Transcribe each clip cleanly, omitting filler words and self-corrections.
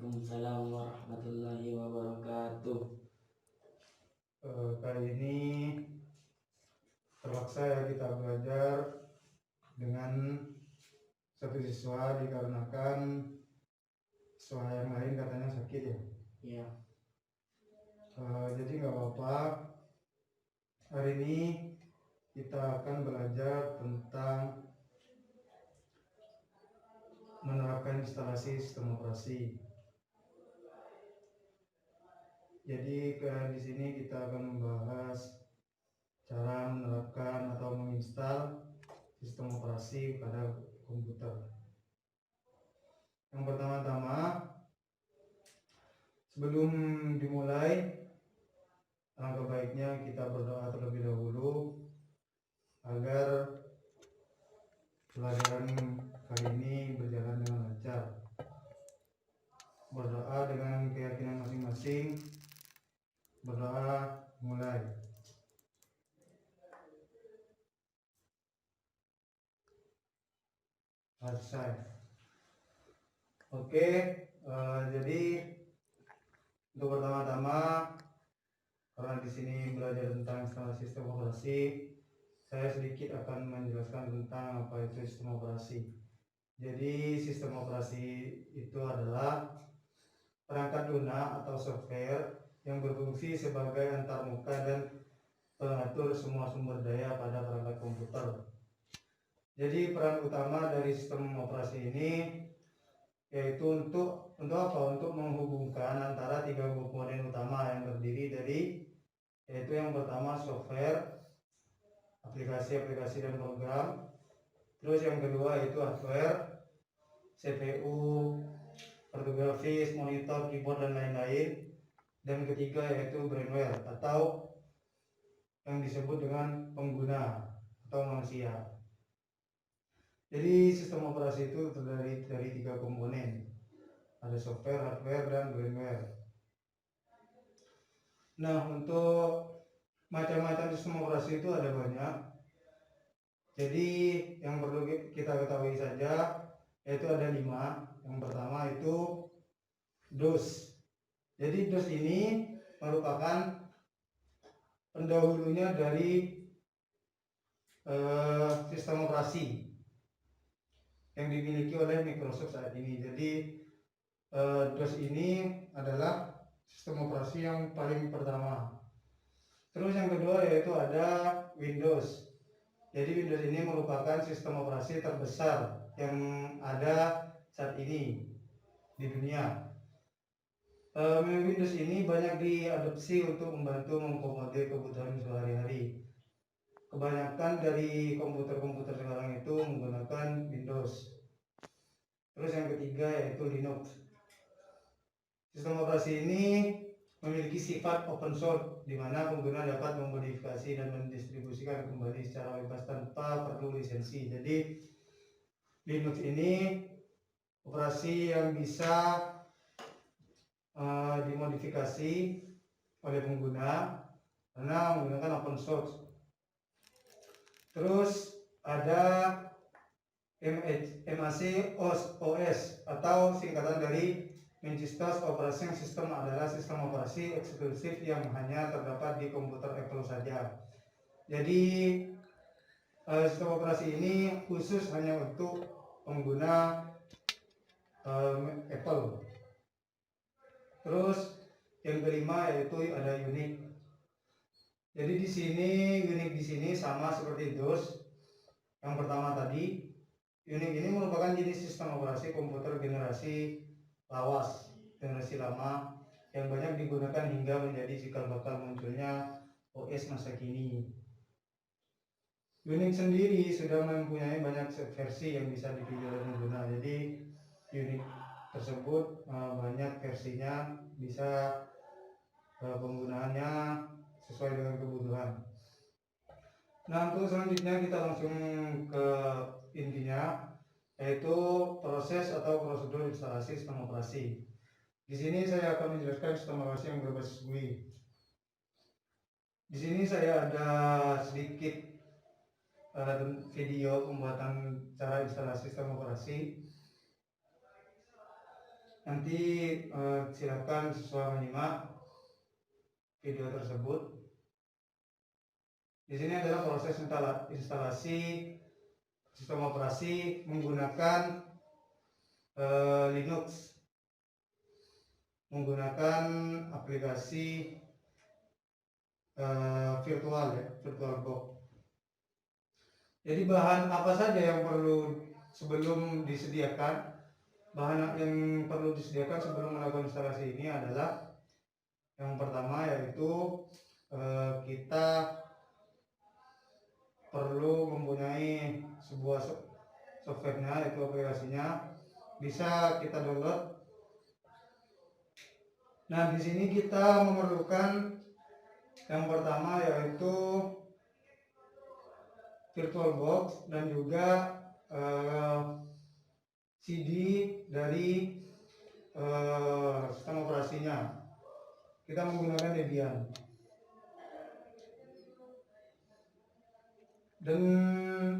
Waalaikumsalam warahmatullahi wabarakatuh. Kali ini terpaksa ya kita belajar dengan satu siswa dikarenakan siswa yang lain katanya sakit ya. Ya, Jadi nggak apa-apa. Hari ini kita akan belajar tentang menerapkan instalasi sistem operasi. Jadi di sini kita akan membahas cara menerapkan atau menginstal sistem operasi pada komputer. Yang pertama-tama, sebelum dimulai, alangkah baiknya kita berdoa terlebih dahulu agar pelajaran kali ini berjalan dengan lancar. Berdoa dengan keyakinan masing-masing. Berdoa mulai. Selesai. Oke, jadi untuk pertama-tama, karena di sini belajar tentang instalasi sistem operasi, saya sedikit akan menjelaskan tentang apa itu sistem operasi. Jadi sistem operasi itu adalah perangkat lunak atau software yang berfungsi sebagai antarmuka dan pengatur semua sumber daya pada perangkat komputer. Jadi peran utama dari sistem operasi ini yaitu untuk apa? Untuk menghubungkan antara tiga komponen utama yang terdiri dari, yaitu yang pertama software, aplikasi-aplikasi dan program. Terus yang kedua yaitu hardware, CPU, kartu grafis, monitor, keyboard dan lain-lain. Dan ketiga yaitu brainware atau yang disebut dengan pengguna atau manusia. Jadi sistem operasi itu terdiri dari tiga komponen. Ada software, hardware, dan brainware. Nah, untuk macam-macam sistem operasi itu ada banyak. Jadi yang perlu kita ketahui saja yaitu ada 5. Yang pertama itu DOS. Jadi DOS ini merupakan pendahulunya dari sistem operasi yang dimiliki oleh Microsoft saat ini. Jadi DOS ini adalah sistem operasi yang paling pertama. Terus yang kedua yaitu ada Windows. Jadi Windows ini merupakan sistem operasi terbesar yang ada saat ini di dunia. Windows ini banyak diadopsi untuk membantu mengakomodir kebutuhan sehari-hari. Kebanyakan dari komputer-komputer sekarang itu menggunakan Windows. Terus yang ketiga yaitu Linux. Sistem operasi ini memiliki sifat open source, di mana pengguna dapat memodifikasi dan mendistribusikan kembali secara bebas tanpa perlu lisensi. Jadi Linux ini operasi yang bisa dimodifikasi oleh pengguna karena menggunakan open source. Terus ada MAC OS atau singkatan dari Macintosh Operating System, adalah sistem operasi eksklusif yang hanya terdapat di komputer Apple saja. Jadi sistem operasi ini khusus hanya untuk pengguna Apple. Terus yang kelima yaitu ada Unix. Jadi di sini Unix di sini sama seperti DOS yang pertama tadi. Unix ini merupakan jenis sistem operasi komputer generasi lawas, generasi lama yang banyak digunakan hingga menjadi cikal bakal munculnya OS masa kini. Unix sendiri sudah mempunyai banyak versi yang bisa dipilih oleh pengguna. Jadi Unix tersebut banyak versinya, bisa penggunaannya sesuai dengan kebutuhan. Nah, untuk selanjutnya kita langsung ke intinya, yaitu proses atau prosedur instalasi sistem operasi. Di sini saya akan menjelaskan sistem operasi yang berbasis GUI. Di sini saya ada sedikit video pembuatan cara instalasi sistem operasi. Nanti silakan siswa menyimak video tersebut. Di sini adalah proses instalasi sistem operasi menggunakan Linux, menggunakan aplikasi VirtualBox. Jadi bahan apa saja yang perlu disediakan sebelum melakukan instalasi ini adalah yang pertama yaitu kita perlu mempunyai sebuah softwarenya, yaitu aplikasinya bisa kita download. Nah, di sini kita memerlukan yang pertama yaitu VirtualBox dan juga CD dari sistem operasinya. Kita menggunakan Debian. Dan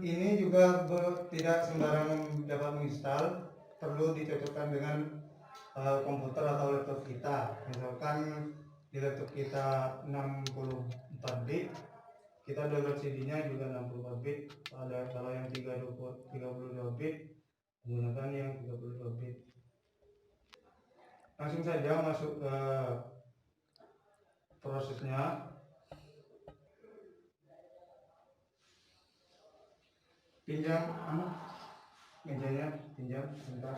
ini juga tidak sembarangan dapat menginstal, perlu dicocokkan dengan komputer atau laptop kita. Misalkan di laptop kita 64 bit, kita download CD-nya juga 64 bit. Kalau yang 32 bit, menggunakan yang 32 bit. Langsung saja masuk ke prosesnya. Pinjam mejanya, pinjam sebentar.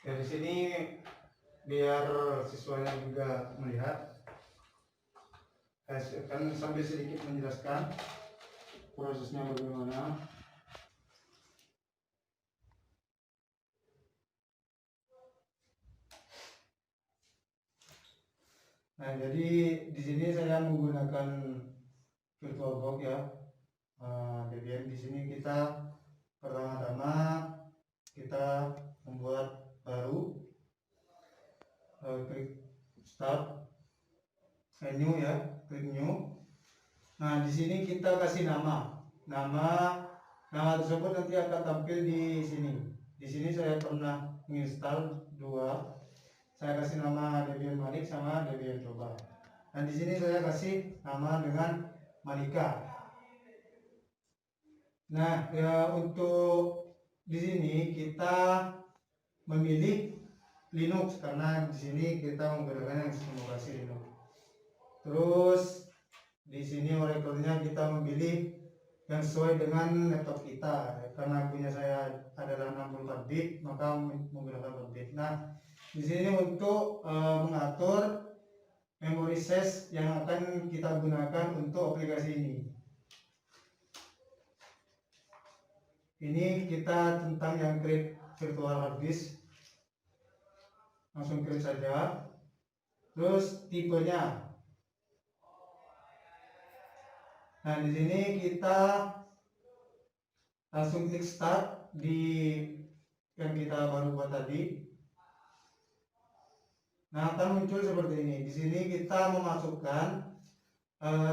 Dari sini biar siswanya juga melihat, saya akan sambil sedikit menjelaskan prosesnya bagaimana. Nah, jadi di sini saya menggunakan VirtualBox ya. Debian. Di sini kita pertama-tama kita membuat baru, klik start, new ya, klik new. Nah, di sini kita kasih nama tersebut nanti akan tampil di sini. Di sini saya pernah menginstal dua. Saya kasih nama Debian Malik sama Debian Coba. Dan di sini saya kasih nama dengan Malika. Nah, untuk di sini kita memilih Linux karena di sini kita menggunakan yang sistem operasi Linux. Terus di sini oracle-nya kita memilih yang sesuai dengan laptop kita. Karena punya saya adalah 64 bit, maka menggunakan 4 bit. Nah, di sini untuk mengatur memory size yang akan kita gunakan untuk aplikasi ini. Ini kita tentang yang create virtual hard disk. Langsung create saja. Terus tipenya. Nah, di sini kita langsung klik start di yang kita baru buat tadi. Nah, akan muncul seperti ini. Di sini kita memasukkan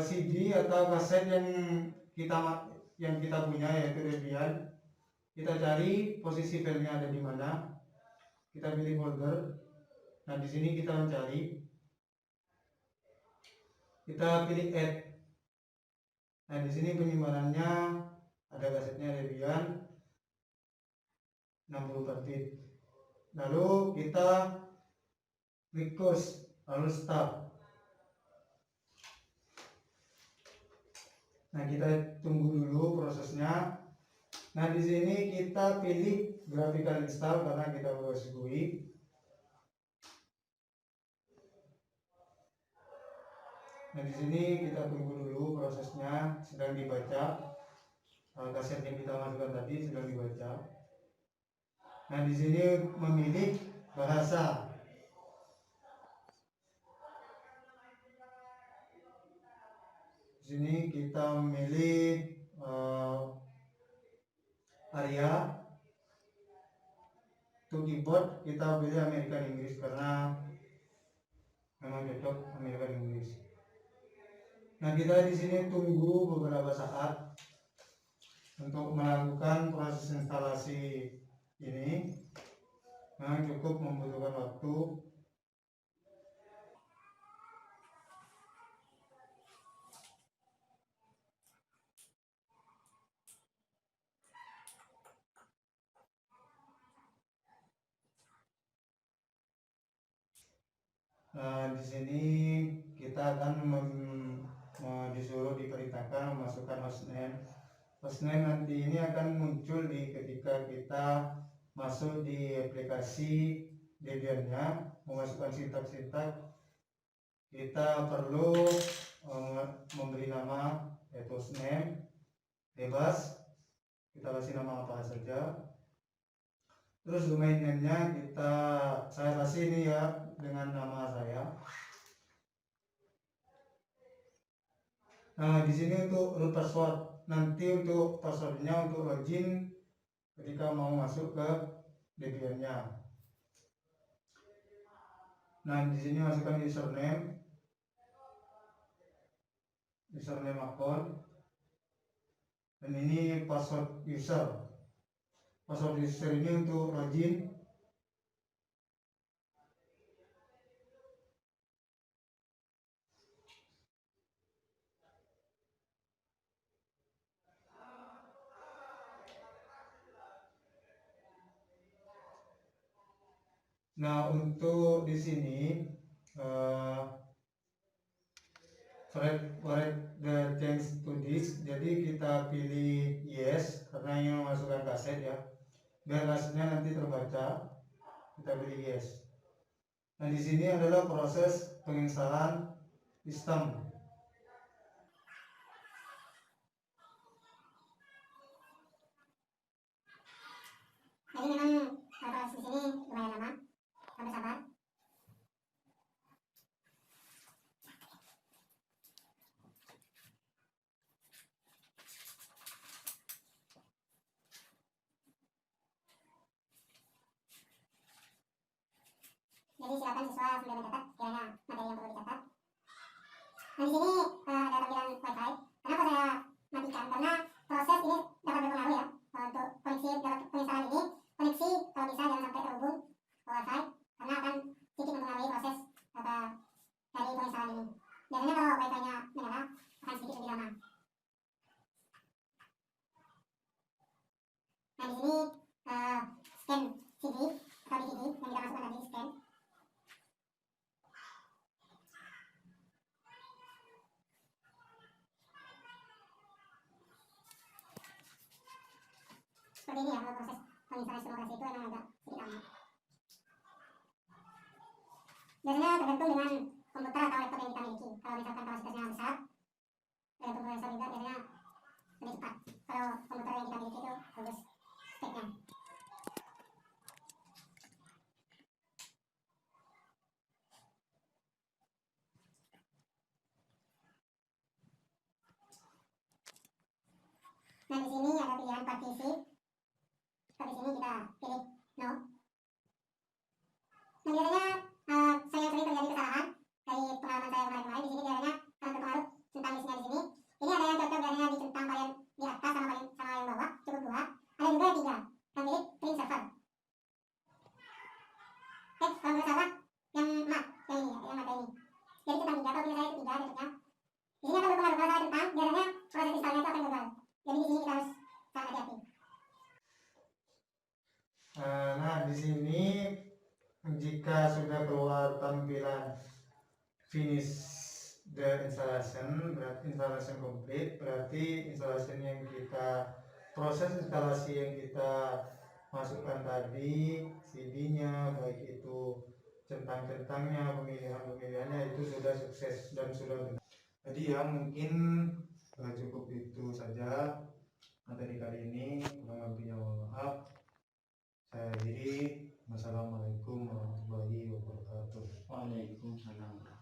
CD atau kaset yang kita punya, yaitu Debian. Kita cari posisi filenya ada di mana. Kita pilih folder. Nah, di sini kita mencari. Kita pilih add. Nah, di sini penyimpanannya ada kasetnya Debian 64 bit. Lalu kita klik close, lalu start. Nah, kita tunggu dulu prosesnya. Nah, di sini kita pilih graphical install karena kita harus GUI. Nah, di sini kita tunggu dulu prosesnya, sedang dibaca. Kaset yang kita masukkan tadi sedang dibaca. Nah, di sini memilih bahasa. Di sini kita memilih area. Untuk keyboard kita pilih American English karena memang cocok American English. Nah, kita di sini tunggu beberapa saat untuk melakukan proses instalasi ini. Nah, cukup membutuhkan waktu. Nah, di sini kita akan disuruh diperintahkan memasukkan hostname. Hostname nanti ini akan muncul ketika kita masuk di aplikasi Debian-nya, memasukkan sintak-sintak. Kita perlu memberi nama, yaitu hostname bebas, kita kasih nama apa saja. Terus domain name-nya saya kasih ini ya dengan nama saya. Nah, di sini untuk root password. Nanti untuk passwordnya untuk login ketika mau masuk ke Debian-nya. Nah, di sini masukkan username akun, dan ini password user. Password user ini untuk login. Nah, untuk di sini for the change to disk, jadi kita pilih yes karena ini memasukkan kaset ya, biar kasetnya nanti terbaca, kita pilih yes. Nah, di sini adalah proses penginstalan sistem. Jadi memang proses di sini lumayan lama, harus sabar. Jadi silakan siswa sudah mencatat kiranya materi yang perlu dicatat. Nah, di sini ada tampilan wifi. Kenapa saya matikan? Karena proses ini dapat berpengaruh ya untuk koneksi penginstalan ini. Koneksi kalau bisa jangan sampai terhubung ke wifi karena akan sedikit mempengaruhi proses dari penginstalan ini. Biasanya kalau wifi-nya menyala akan sedikit lebih lama. Nah, di sini scan CD atau DVD yang kita masukkan tadi scan. Seperti ini ya kalau proses penginstalasi lokasi itu memang agak sedikit lama. Biasanya tergantung dengan komputer atau laptop yang kita miliki. Kalau misalkan kapasitasnya besar, tergantung prosesor juga biasanya lebih cepat. Kalau komputer yang kita miliki itu bagus speknya. Nah, di sini ada pilihan partisi. Di sini kita pilih no. Nah, biasanya saya sering terjadi kesalahan dari pengalaman saya kemarin-kemarin. Di sini biasanya berpengaruh centang listnya di sini. Ini ada yang cocok biasanya di centang paling di atas sama yang bawah, cukup 2. Ada juga yang 3. Yang pilih print server. Kalau nggak salah yang mat yang ini ya, yang mata ini. Jadi centang 3, kalau punya saya itu 3 cocoknya. Di sini akan berpengaruh kalau saya centang, biasanya proses installnya itu akan gagal. Jadi di sini kita harus sangat hati-hati. Nah, di sini jika sudah keluar tampilan finish the installation, berarti installation complete, berarti installation yang proses instalasi yang kita masukkan tadi, CD-nya, baik itu centang-centangnya, pemilihannya itu sudah sukses dan sudah benar. Jadi ya mungkin cukup itu saja materi kali ini, kurang lebihnya mohon maaf. Saya akhiri. Wassalamualaikum warahmatullahi wabarakatuh. Waalaikumsalam.